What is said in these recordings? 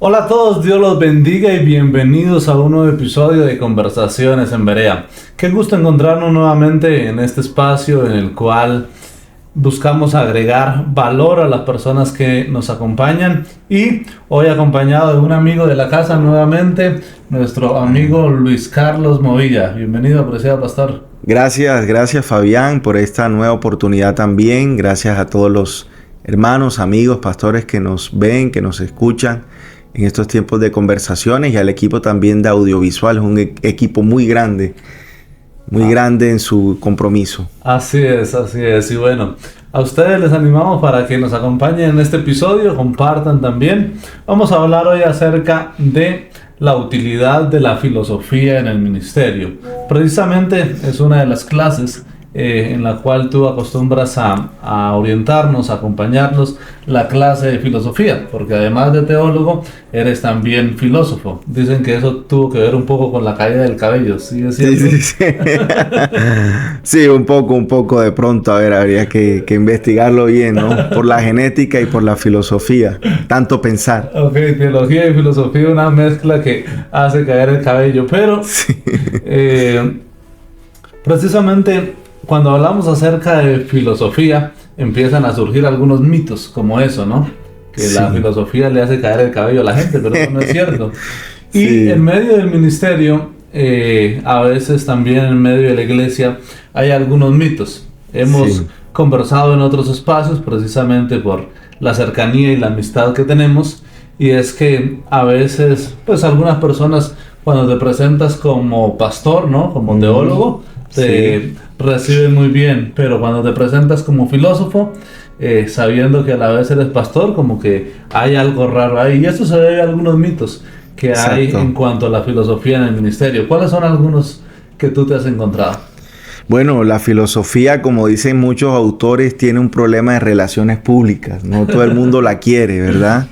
Hola a todos, Dios los bendiga y bienvenidos a un nuevo episodio de Conversaciones en Berea. Qué gusto encontrarnos nuevamente en este espacio en el cual buscamos agregar valor a las personas que nos acompañan, y hoy acompañado de un amigo de la casa nuevamente, nuestro amigo Luis Carlos Movilla. Bienvenido, apreciado pastor. Gracias Fabián por esta nueva oportunidad también. Gracias a todos los hermanos, amigos, pastores que nos ven, que nos escuchan en estos tiempos de conversaciones, y al equipo también de audiovisual. Es un equipo muy grande en su compromiso. Así es. Y bueno, a ustedes les animamos para que nos acompañen en este episodio, compartan también. Vamos a hablar hoy acerca de la utilidad de la filosofía en el ministerio. Precisamente es una de las clases en la cual tú acostumbras a orientarnos, a acompañarnos, la clase de filosofía, porque además de teólogo, eres también filósofo. Dicen que eso tuvo que ver un poco con la caída del cabello, ¿sí es cierto? Sí. Sí, un poco de pronto. A ver, habría que investigarlo bien, ¿no? Por la genética y por la filosofía, tanto pensar. Ok, teología y filosofía, una mezcla que hace caer el cabello, pero Sí. Precisamente cuando hablamos acerca de filosofía, empiezan a surgir algunos mitos como eso, ¿no? Que Sí. la filosofía le hace caer el cabello a la gente, pero eso no es cierto. Y Sí. en medio del ministerio, a veces también en medio de la iglesia, hay algunos mitos. Hemos conversado en otros espacios precisamente por la cercanía y la amistad que tenemos, y es que a veces, pues algunas personas, cuando te presentas como pastor, ¿no? Como teólogo, te reciben muy bien, pero cuando te presentas como filósofo, sabiendo que a la vez eres pastor, como que hay algo raro ahí. Y esto se debe a algunos mitos que hay en cuanto a la filosofía en el ministerio. ¿Cuáles son algunos que tú te has encontrado? Bueno, la filosofía, como dicen muchos autores, tiene un problema de relaciones públicas. No todo el mundo la quiere, ¿verdad?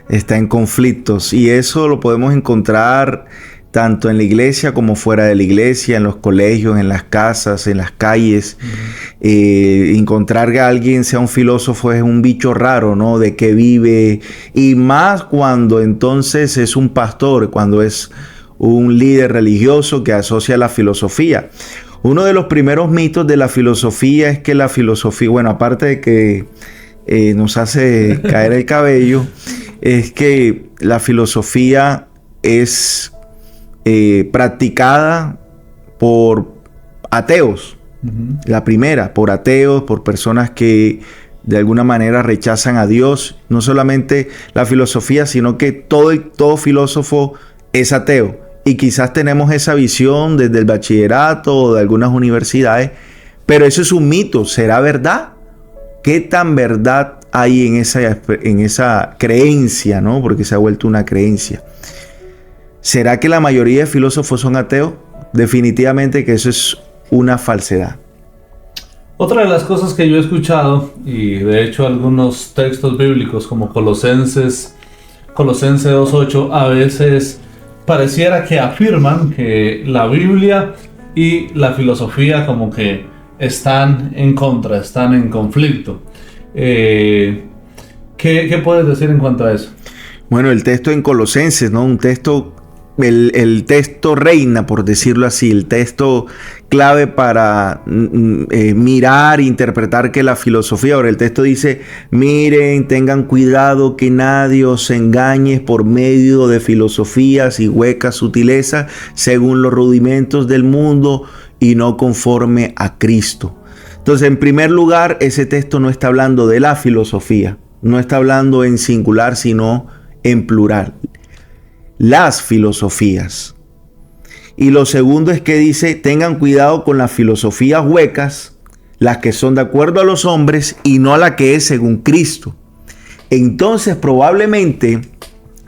Está en conflictos, y eso lo podemos encontrar tanto en la iglesia como fuera de la iglesia, en los colegios, en las casas, en las calles. Encontrar que alguien sea un filósofo es un bicho raro, ¿no? De qué vive, y más cuando entonces es un pastor, cuando es un líder religioso que asocia la filosofía. Uno de los primeros mitos de la filosofía es que la filosofía, bueno, aparte de que nos hace caer el cabello, es que la filosofía es practicada por ateos. La primera, por ateos, por personas que de alguna manera rechazan a Dios. No solamente la filosofía, sino que todo filósofo es ateo. Y quizás tenemos esa visión desde el bachillerato o de algunas universidades, pero eso es un mito. ¿Será verdad? ¿Qué tan verdad hay en esa creencia, ¿no? Porque se ha vuelto una creencia. ¿Será que la mayoría de filósofos son ateos? Definitivamente que eso es una falsedad. Otra de las cosas que yo he escuchado, y de hecho algunos textos bíblicos como Colosenses 2:8, a veces pareciera que afirman que la Biblia y la filosofía como que están en contra, están en conflicto. ¿Qué puedes decir en cuanto a eso? Bueno, el texto en Colosenses, ¿no? El texto reina, por decirlo así, el texto clave para mirar, interpretar que la filosofía. Ahora el texto dice: miren, tengan cuidado que nadie os engañe por medio de filosofías y huecas sutilezas según los rudimentos del mundo y no conforme a Cristo. Entonces, en primer lugar, ese texto no está hablando de la filosofía, no está hablando en singular, sino en plural. Las filosofías. Y lo segundo es que dice: tengan cuidado con las filosofías huecas, las que son de acuerdo a los hombres y no a la que es según Cristo. Entonces, probablemente,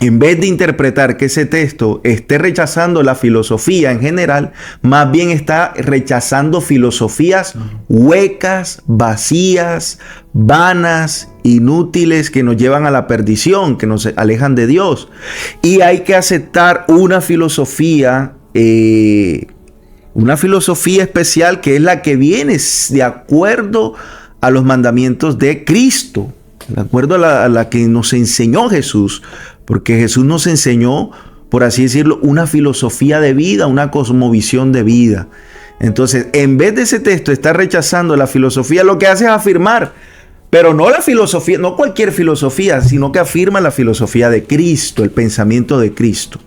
en vez de interpretar que ese texto esté rechazando la filosofía en general, más bien está rechazando filosofías huecas, vacías, vanas, inútiles, que nos llevan a la perdición, que nos alejan de Dios. Y hay que aceptar una filosofía especial, que es la que viene de acuerdo a los mandamientos de Cristo. de acuerdo a la que nos enseñó Jesús, porque Jesús nos enseñó, por así decirlo, una filosofía de vida, una cosmovisión de vida. Entonces, en vez de ese texto estar rechazando la filosofía, lo que hace es afirmar, pero no la filosofía, no cualquier filosofía, sino que afirma la filosofía de Cristo, el pensamiento de Cristo.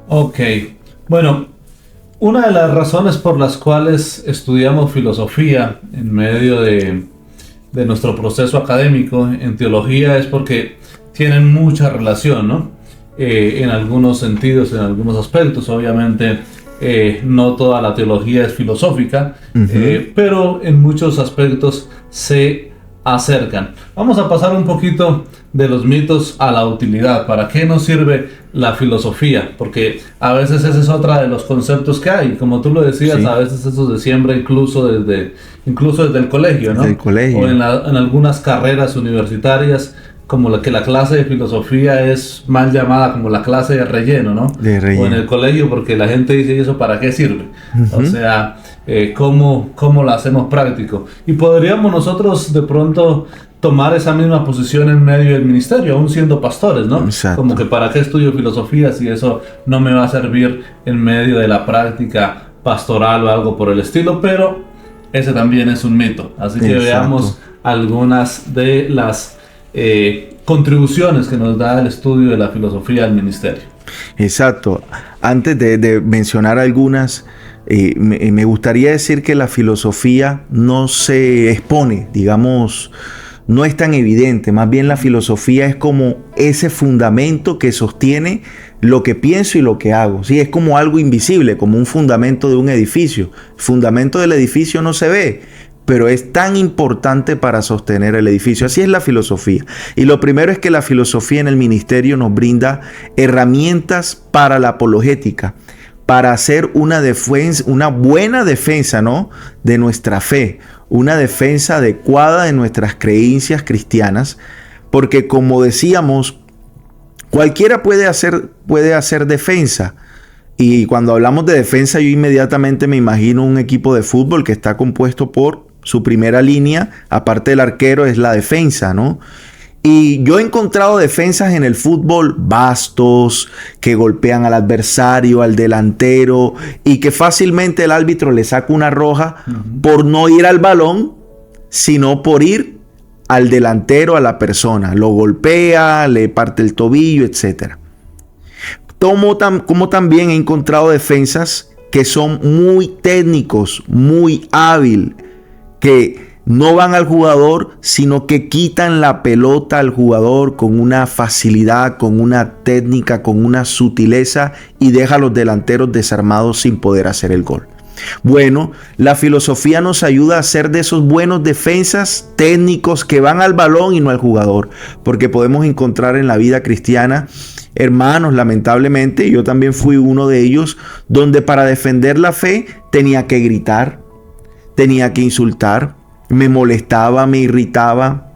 Ok, bueno, una de las razones por las cuales estudiamos filosofía en medio de nuestro proceso académico en teología es porque tienen mucha relación, ¿no? En algunos sentidos, en algunos aspectos, obviamente. No toda la teología es filosófica, pero en muchos aspectos se acercan. Vamos a pasar un poquito de los mitos a la utilidad. ¿Para qué nos sirve la filosofía? Porque a veces ese es otro de los conceptos que hay. Como tú lo decías, sí. A veces eso se siembra incluso desde el colegio, ¿no? Desde el colegio. O en algunas carreras universitarias, como la clase de filosofía es mal llamada como la clase de relleno, ¿no? De relleno. O en el colegio, porque la gente dice, ¿y eso para qué sirve? O sea, ¿cómo lo hacemos práctico? Y podríamos nosotros de pronto tomar esa misma posición en medio del ministerio, aún siendo pastores, ¿no? Exacto. Como que ¿para qué estudio filosofía si eso no me va a servir en medio de la práctica pastoral o algo por el estilo? Pero ese también es un mito. Así que Exacto. Veamos algunas de las contribuciones que nos da el estudio de la filosofía al ministerio. Exacto. Antes de mencionar algunas, me gustaría decir que la filosofía no se expone, digamos, no es tan evidente. Más bien la filosofía es como ese fundamento que sostiene lo que pienso y lo que hago. Sí, es como algo invisible, como un fundamento de un edificio. El fundamento del edificio no se ve, pero es tan importante para sostener el edificio. Así es la filosofía. Y lo primero es que la filosofía en el ministerio nos brinda herramientas para la apologética, para hacer una buena defensa, ¿no?, de nuestra fe, una defensa adecuada de nuestras creencias cristianas, porque como decíamos, cualquiera puede hacer defensa. Y cuando hablamos de defensa, yo inmediatamente me imagino un equipo de fútbol que está compuesto por su primera línea, aparte del arquero, es la defensa, ¿no? Y yo he encontrado defensas en el fútbol bastos, que golpean al adversario, al delantero, y que fácilmente el árbitro le saca una roja por no ir al balón, sino por ir al delantero, a la persona. Lo golpea, le parte el tobillo, etc. Como también he encontrado defensas que son muy técnicos, muy hábiles, que no van al jugador, sino que quitan la pelota al jugador con una facilidad, con una técnica, con una sutileza, y deja a los delanteros desarmados sin poder hacer el gol. Bueno, la filosofía nos ayuda a ser de esos buenos defensas técnicos que van al balón y no al jugador, porque podemos encontrar en la vida cristiana hermanos, lamentablemente, yo también fui uno de ellos, donde para defender la fe tenía que gritar, tenía que insultar, me molestaba, me irritaba,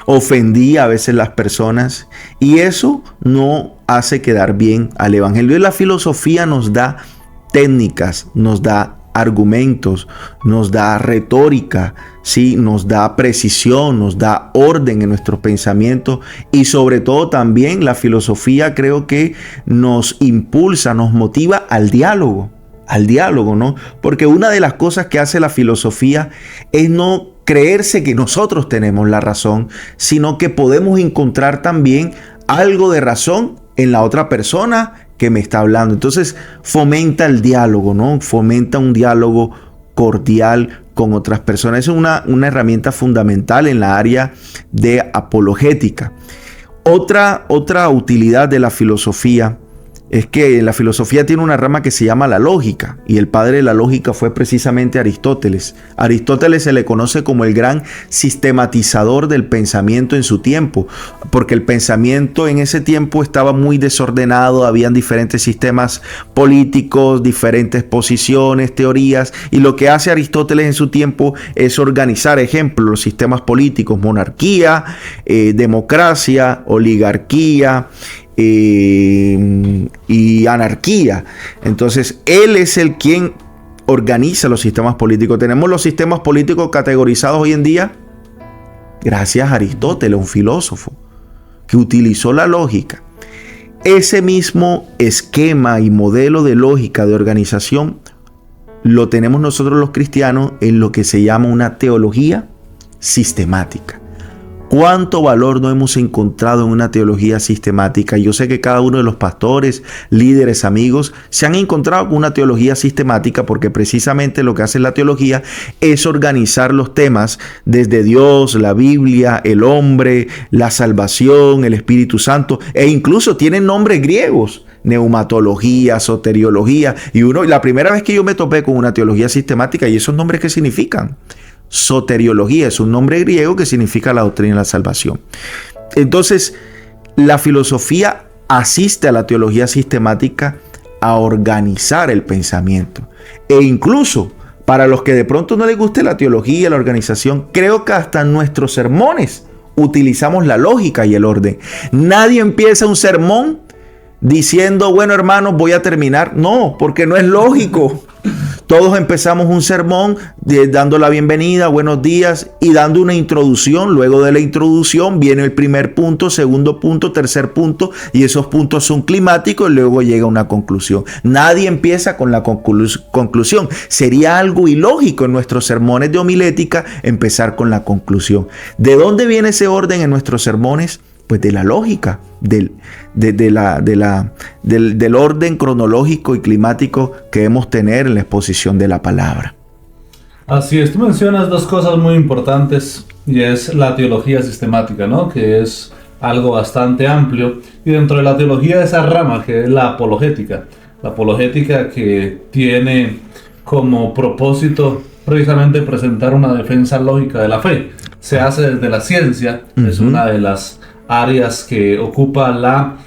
ofendía a veces las personas, y eso no hace quedar bien al evangelio. Y la filosofía nos da técnicas, nos da argumentos, nos da retórica, ¿sí? Nos da precisión, nos da orden en nuestros pensamientos, y sobre todo también la filosofía creo que nos impulsa, nos motiva al diálogo, ¿no? Porque una de las cosas que hace la filosofía es no creerse que nosotros tenemos la razón, sino que podemos encontrar también algo de razón en la otra persona que me está hablando. Entonces fomenta el diálogo, ¿no? Fomenta un diálogo cordial con otras personas. Es una herramienta fundamental en la área de apologética. Otra utilidad de la filosofía es que la filosofía tiene una rama que se llama la lógica, y el padre de la lógica fue precisamente Aristóteles. Aristóteles se le conoce como el gran sistematizador del pensamiento en su tiempo, porque el pensamiento en ese tiempo estaba muy desordenado, habían diferentes sistemas políticos, diferentes posiciones, teorías, y lo que hace Aristóteles en su tiempo es organizar, ejemplo, los sistemas políticos: monarquía, democracia, oligarquía, y anarquía. Entonces él es el quien organiza los sistemas políticos. Tenemos los sistemas políticos categorizados hoy en día Gracias a Aristóteles, un filósofo que utilizó la lógica. Ese mismo esquema y modelo de lógica de organización lo tenemos nosotros los cristianos en lo que se llama una teología sistemática. ¿Cuánto valor no hemos encontrado en una teología sistemática? Yo sé que cada uno de los pastores, líderes, amigos, se han encontrado con una teología sistemática porque precisamente lo que hace la teología es organizar los temas desde Dios, la Biblia, el hombre, la salvación, el Espíritu Santo, e incluso tienen nombres griegos. Neumatología, soteriología, y la primera vez que yo me topé con una teología sistemática, ¿y esos nombres qué significan? Soteriología es un nombre griego que significa la doctrina de la salvación. Entonces, la filosofía asiste a la teología sistemática a organizar el pensamiento. E incluso, para los que de pronto no les guste la teología, la organización, creo que hasta en nuestros sermones utilizamos la lógica y el orden. Nadie empieza un sermón diciendo, bueno, hermanos, voy a terminar. No, porque no es lógico. Todos empezamos un sermón dando la bienvenida, buenos días, y dando una introducción. Luego de la introducción viene el primer punto, segundo punto, tercer punto, y esos puntos son climáticos y luego llega una conclusión. Nadie empieza con la conclusión. Sería algo ilógico en nuestros sermones de homilética empezar con la conclusión. ¿De dónde viene ese orden en nuestros sermones? Pues de la lógica, del orden cronológico y climático que debemos tener en la exposición de la palabra. Así es, tú mencionas dos cosas muy importantes, y es la teología sistemática, ¿no? Que es algo bastante amplio, y dentro de la teología esa rama que es la apologética que tiene como propósito precisamente presentar una defensa lógica de la fe. Se hace desde la ciencia, es una de las áreas que ocupa la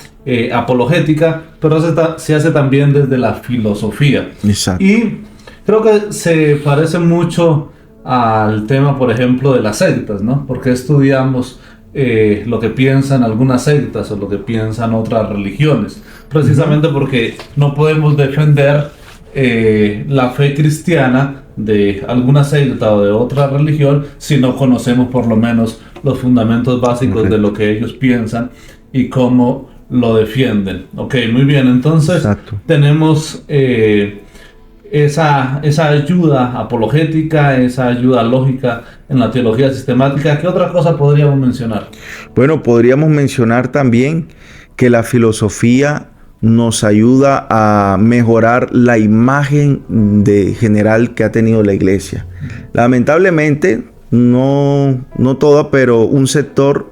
apologética, pero se hace también desde la filosofía. Exacto. Y creo que se parece mucho al tema, por ejemplo, de las sectas, ¿no? Porque estudiamos lo que piensan algunas sectas o lo que piensan otras religiones, precisamente porque no podemos defender la fe cristiana de alguna secta o de otra religión si no conocemos por lo menos los fundamentos básicos de lo que ellos piensan y cómo lo defienden. Ok, muy bien, entonces tenemos esa ayuda apologética, esa ayuda lógica en la teología sistemática. ¿Qué otra cosa podríamos mencionar? Bueno, podríamos mencionar también que la filosofía nos ayuda a mejorar la imagen general que ha tenido la iglesia. Lamentablemente, no toda, pero un sector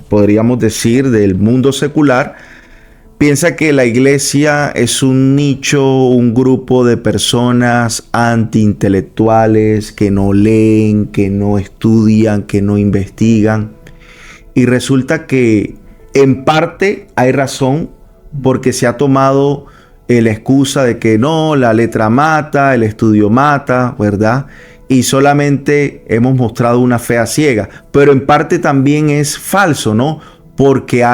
podríamos decir, del mundo secular, piensa que la iglesia es un nicho, un grupo de personas antiintelectuales que no leen, que no estudian, que no investigan. Y resulta que en parte hay razón, porque se ha tomado la excusa de que no, la letra mata, el estudio mata, ¿verdad? Y solamente hemos mostrado una fe a ciega. Pero en parte también es falso, ¿no? Porque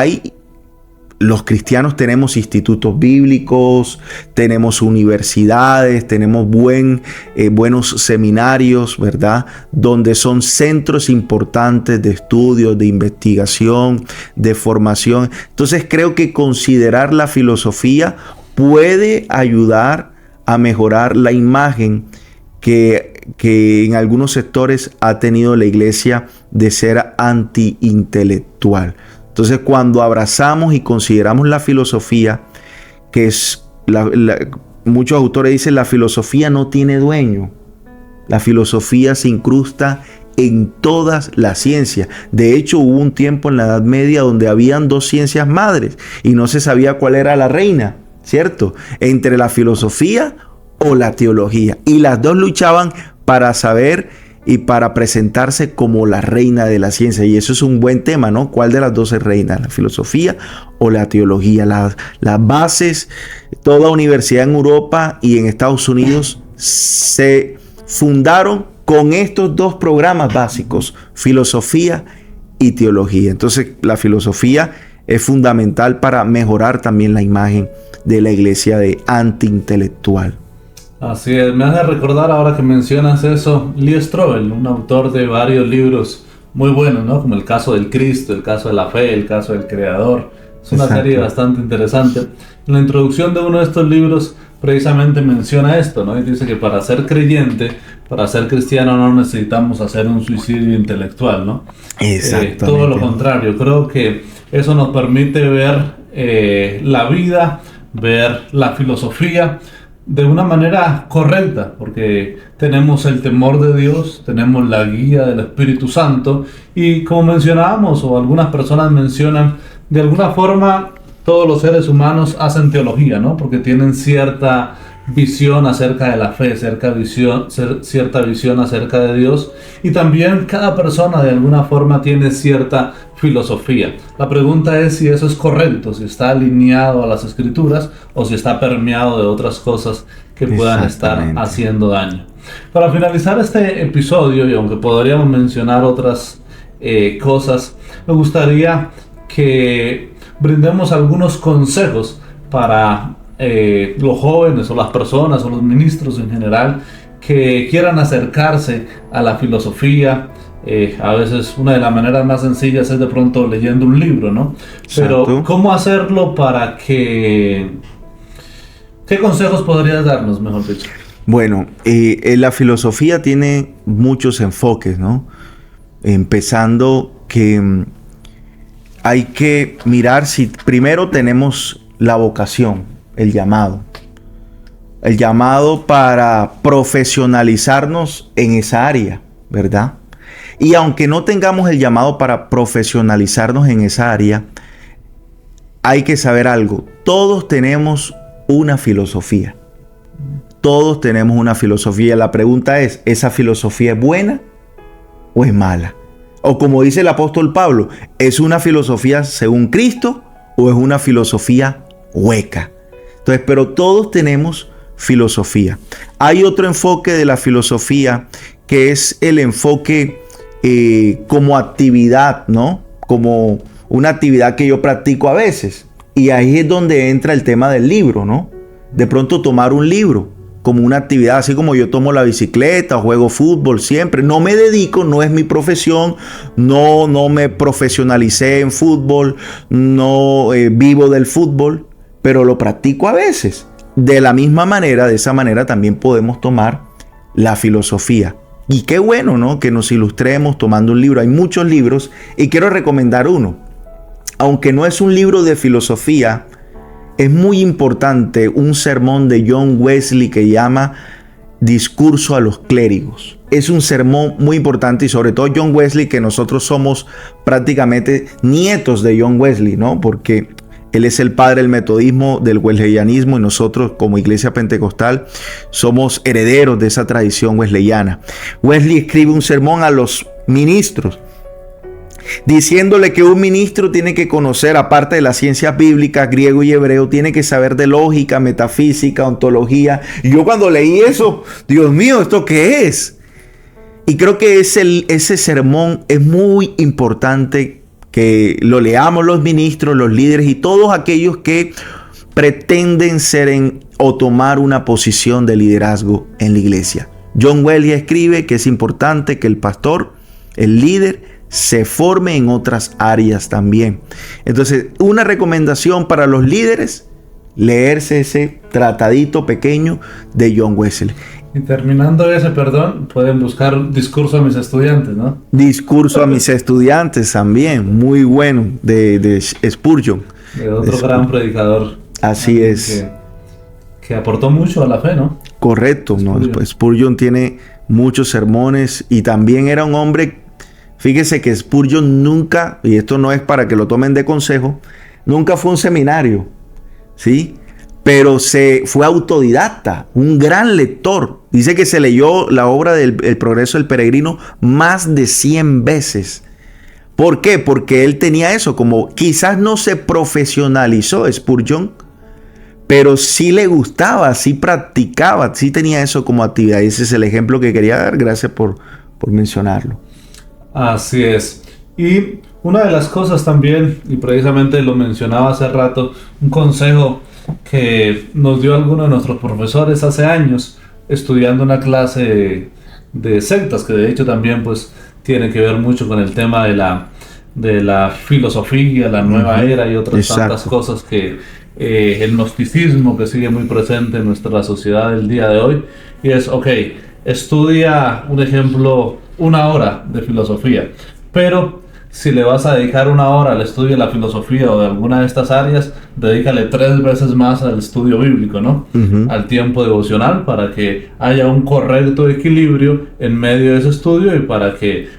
los cristianos tenemos institutos bíblicos, tenemos universidades, tenemos buenos seminarios, ¿verdad? Donde son centros importantes de estudios, de investigación, de formación. Entonces creo que considerar la filosofía puede ayudar a mejorar la imagen que en algunos sectores ha tenido la iglesia de ser antiintelectual. Entonces, cuando abrazamos y consideramos la filosofía, que es muchos autores dicen la filosofía no tiene dueño. La filosofía se incrusta en todas las ciencias. De hecho, hubo un tiempo en la Edad Media donde habían dos ciencias madres y no se sabía cuál era la reina, ¿cierto? Entre la filosofía o la teología. Y las dos luchaban para saber y para presentarse como la reina de la ciencia. Y eso es un buen tema, ¿no? ¿Cuál de las dos es reina? ¿La filosofía o la teología? Las bases, toda universidad en Europa y en Estados Unidos se fundaron con estos dos programas básicos, filosofía y teología. Entonces, la filosofía es fundamental para mejorar también la imagen de la iglesia de antiintelectual. Así es, me hace recordar ahora que mencionas eso, Lee Strobel, un autor de varios libros muy buenos, ¿no? Como el caso del Cristo, el caso de la fe, el caso del Creador. Es una Exacto. serie bastante interesante. En la introducción de uno de estos libros precisamente menciona esto, ¿no? Y dice que para ser creyente, para ser cristiano no necesitamos hacer un suicidio intelectual, ¿no? Todo lo Exactamente. contrario, creo que eso nos permite ver la vida, ver la filosofía de una manera correcta, porque tenemos el temor de Dios, tenemos la guía del Espíritu Santo y como mencionábamos o algunas personas mencionan, de alguna forma todos los seres humanos hacen teología, ¿no? Porque tienen cierta visión acerca de la fe, cierta visión acerca de Dios y también cada persona de alguna forma tiene cierta filosofía. La pregunta es si eso es correcto, si está alineado a las escrituras o si está permeado de otras cosas que puedan estar Exactamente. haciendo daño. Para finalizar este episodio, y aunque podríamos mencionar otras cosas, me gustaría que brindemos algunos consejos para los jóvenes o las personas o los ministros en general que quieran acercarse a la filosofía. A veces una de las maneras más sencillas es de pronto leyendo un libro, ¿no? Pero Exacto. ¿cómo hacerlo para que... ¿Qué consejos podrías darnos, mejor dicho? Bueno, la filosofía tiene muchos enfoques, ¿no? Empezando que hay que mirar si primero tenemos la vocación, el llamado para profesionalizarnos en esa área, ¿verdad? Y aunque no tengamos el llamado para profesionalizarnos en esa área, hay que saber algo, todos tenemos una filosofía. Todos tenemos una filosofía. La pregunta es, ¿esa filosofía es buena o es mala? O como dice el apóstol Pablo, ¿es una filosofía según Cristo o es una filosofía hueca? Entonces, pero todos tenemos filosofía. Hay otro enfoque de la filosofía que es el enfoque como actividad, ¿no? Como una actividad que yo practico a veces. Y ahí es donde entra el tema del libro, ¿no? De pronto tomar un libro como una actividad, así como yo tomo la bicicleta o juego fútbol siempre. No me dedico, no es mi profesión, no me profesionalicé en fútbol, no vivo del fútbol, pero lo practico a veces. De la misma manera, de esa manera también podemos tomar la filosofía. Y qué bueno, ¿no? Que nos ilustremos tomando un libro. Hay muchos libros y quiero recomendar uno. Aunque no es un libro de filosofía, es muy importante un sermón de John Wesley que llama Discurso a los clérigos. Es un sermón muy importante y sobre todo John Wesley, que nosotros somos prácticamente nietos de John Wesley, ¿no? Porque él es el padre del metodismo, del wesleyanismo y nosotros como iglesia pentecostal somos herederos de esa tradición wesleyana. Wesley escribe un sermón a los ministros diciéndole que un ministro tiene que conocer, aparte de las ciencias bíblicas, griego y hebreo, tiene que saber de lógica, metafísica, ontología. Y yo cuando leí eso, Dios mío, ¿esto qué es? Y creo que ese sermón es muy importante que lo leamos los ministros, los líderes y todos aquellos que pretenden ser o tomar una posición de liderazgo en la iglesia. John Wesley escribe que es importante que el pastor, el líder, se forme en otras áreas también. Entonces, una recomendación para los líderes, leerse ese tratadito pequeño de John Wesley. Y terminando ese, perdón, pueden buscar Discurso a mis estudiantes, ¿no? Discurso a mis estudiantes también, muy bueno, de Spurgeon. De otro gran predicador. Así es. Que aportó mucho a la fe, ¿no? Correcto, ¿no? Spurgeon tiene muchos sermones y también era un hombre. Fíjese que Spurgeon nunca, y esto no es para que lo tomen de consejo, nunca fue a un seminario, ¿sí? Pero fue autodidacta, un gran lector. Dice que se leyó la obra del El Progreso del Peregrino más de 100 veces. ¿Por qué? Porque él tenía eso, como quizás no se profesionalizó Spurgeon, pero sí le gustaba, sí practicaba, sí tenía eso como actividad. Y ese es el ejemplo que quería dar. Gracias por mencionarlo. Así es. Y una de las cosas también, y precisamente lo mencionaba hace rato, un consejo que nos dio alguno de nuestros profesores hace años, estudiando una clase de sectas, que de hecho también pues tiene que ver mucho con el tema de la filosofía, la nueva era y otras tantas cosas que el gnosticismo que sigue muy presente en nuestra sociedad del día de hoy. Y es, ok, estudia, un ejemplo, 1 hora de filosofía, pero si le vas a dedicar 1 hora al estudio de la filosofía o de alguna de estas áreas, dedícale 3 veces más al estudio bíblico, ¿no? Al tiempo devocional, para que haya un correcto equilibrio en medio de ese estudio y para que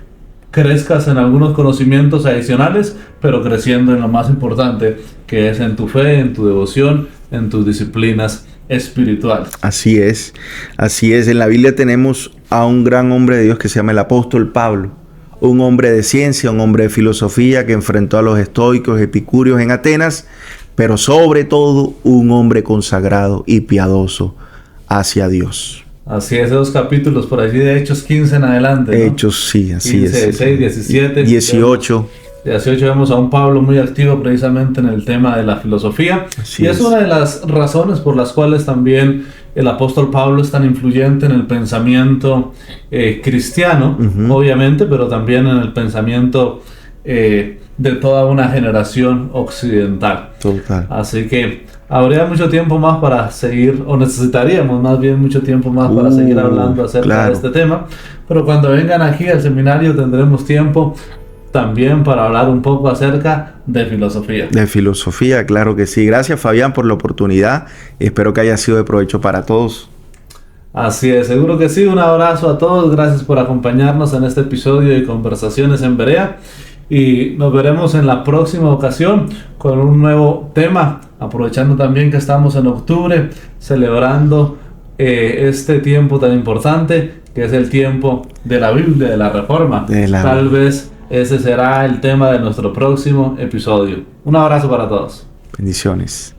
crezcas en algunos conocimientos adicionales, pero creciendo en lo más importante, que es en tu fe, en tu devoción, en tus disciplinas espirituales. Así es, así es. En la Biblia tenemos a un gran hombre de Dios que se llama el apóstol Pablo, un hombre de ciencia, un hombre de filosofía que enfrentó a los estoicos, epicúreos en Atenas, pero sobre todo un hombre consagrado y piadoso hacia Dios. Así es, esos capítulos por allí de Hechos 15 en adelante, ¿no? Hechos, sí, así 15, es. 16, 17, 18. 18 vemos a un Pablo muy activo precisamente en el tema de la filosofía. Así es una de las razones por las cuales también el apóstol Pablo es tan influyente en el pensamiento cristiano, obviamente, pero también en el pensamiento de toda una generación occidental. Total. Así que habría mucho tiempo más para seguir, o necesitaríamos más bien mucho tiempo más para seguir hablando acerca de este tema, pero cuando vengan aquí al seminario tendremos tiempo también para hablar un poco acerca de filosofía. De filosofía, claro que sí. Gracias, Fabián, por la oportunidad. Espero que haya sido de provecho para todos. Así es, seguro que sí. Un abrazo a todos. Gracias por acompañarnos en este episodio de Conversaciones en Berea. Y nos veremos en la próxima ocasión con un nuevo tema. Aprovechando también que estamos en octubre, celebrando este tiempo tan importante, que es el tiempo de la Biblia, de la Reforma. Tal vez ese será el tema de nuestro próximo episodio. Un abrazo para todos. Bendiciones.